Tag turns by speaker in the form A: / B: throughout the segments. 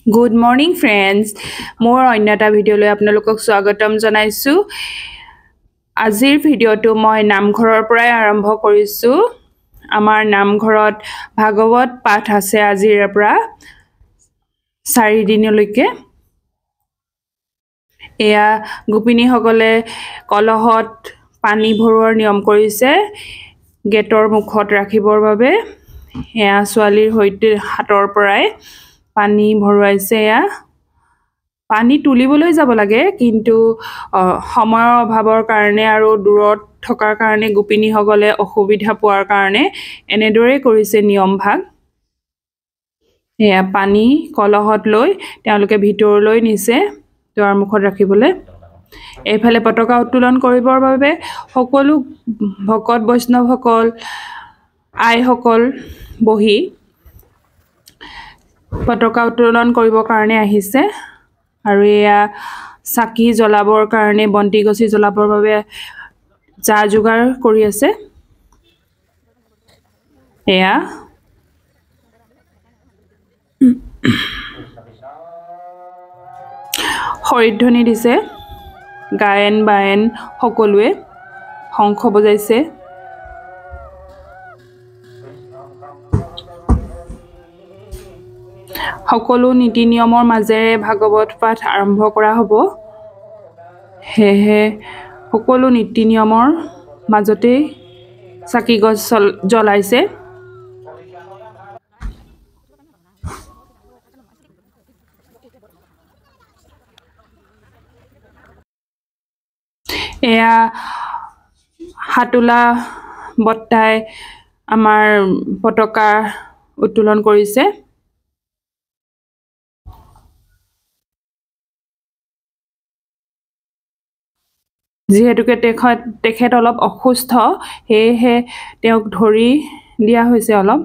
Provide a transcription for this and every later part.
A: Good morning friends. More অন্যটা ভিডিঅ'লৈ আপোনালোকক স্বাগতম জনাইছো। আজিৰ ভিডিঅ'টো মই নামঘৰৰ পৰাই আৰম্ভ কৰিছো। আমাৰ নামঘৰত ভাগৱত পাঠ আছে আজিৰ পৰা 4 দিনলৈকে। এয়া গোপিনীসকলে কলহত পানী ভৰোৱাৰ নিয়ম কৰিছে গেটৰ মুখত ৰাখিবৰ বাবে। এয়া ছোৱালীৰ হৈতে হাতৰ পৰাই পানী ভৰুৱাইছে। এয়া পানী তুলিবলৈ যাব লাগে কিন্তু সময়ৰ অভাৱৰ কাৰণে আৰু দূৰত থকাৰ কাৰণে গোপিনীসকলে অসুবিধা পোৱাৰ কাৰণে এনেদৰে কৰিছে নিয়ম ভাগ। এয়া পানী কলহত লৈ তেওঁলোকে ভিতৰলৈ নিছে দুৱাৰ মুখত ৰাখিবলৈ। এইফালে পতাকা উত্তোলন কৰিবৰ বাবে সকলো ভকত বৈষ্ণৱসকল আইসকল বহি পতাকা উত্তোলন কৰিবৰ কাৰণে আহিছে। আৰু এয়া চাকি জ্বলাবৰ কাৰণে বন্তি গছি জ্বলাবৰ বাবে যা যোগাৰ কৰি আছে। এয়া হৰিধ্বনি দিছে, গায়ন বায়ন সকলোৱে শংখ বজাইছে। সকলো নীতি নিয়মৰ মাজেৰে ভাগৱত পাঠ আৰম্ভ কৰা হ'ব। হেহে সকলো নীতি নিয়মৰ মাজতে চাকি গছ জ্বলাইছে। এয়া হাতুলা বত্তাই আমাৰ পতাকা উত্তোলন কৰিছে। যিহেতুকে তেখেত অলপ অসুস্থ, সেয়েহে তেওঁক ধৰি দিয়া হৈছে অলপ।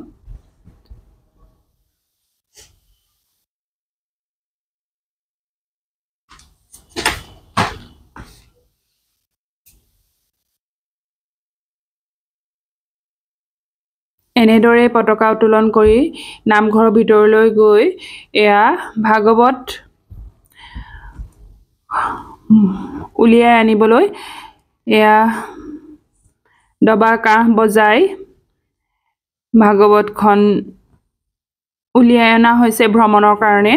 A: এনেদৰে পতাকা উত্তোলন কৰি নামঘৰৰ ভিতৰলৈ গৈ এয়া ভাগৱত উলিয়াই আনিবলৈ এয়া দবা কাঁহ বজাই ভাগৱতখন উলিয়াই অনা হৈছে ভ্ৰমণৰ কাৰণে।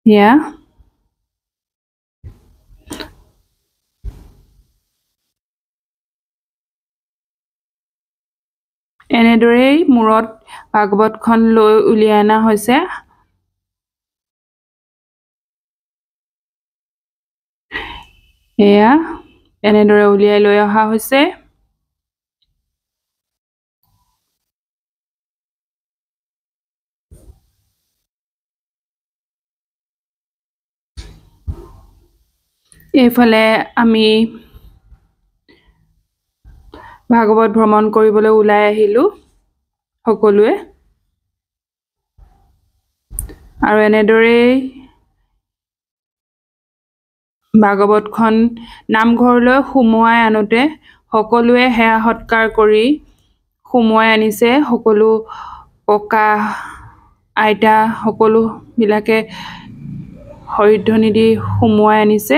A: এয়া এনেদৰেই মূৰত ভাগৱতখন লৈ উলিয়াই অনা হৈছে। এয়া এনেদৰে উলিয়াই লৈ অহা হৈছে। এইফালে আমি ভাগৱত ভ্ৰমণ কৰিবলৈ ওলাই আহিলো সকলোৱে। আৰু এনেদৰেই ভাগৱতখন নামঘৰলৈ সুমুৱাই আনোতে সকলোৱে সেৱা সৎকাৰ কৰি সুমুৱাই আনিছে। সকলো ককা আইতা সকলোবিলাকে হৰিধ্বনি দি সুমুৱাই আনিছে।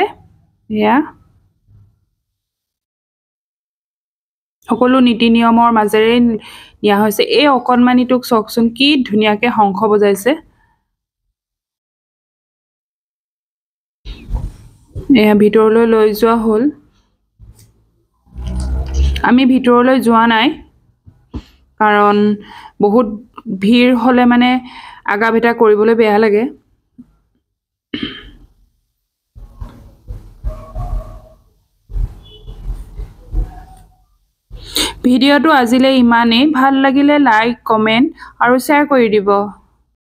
A: এয়া সকলো নীতি নিয়মৰ মাজেৰে নিয়া হৈছে। এই অকণমানিটোক চাওকচোন কি ধুনীয়াকে শংখ বজাইছে। এয়া ভিতৰলৈ লৈ যোৱা হ'ল। আমি ভিতৰলৈ যোৱা নাই কাৰণ বহুত ভিৰ হ'লে মানে আগা ভেটা কৰিবলৈ বেয়া লাগে। ভিডিঅ'টো আজিলৈ ইমানেই। ভাল লাগিলে লাইক, কমেণ্ট আৰু শ্বেয়াৰ কৰি দিব।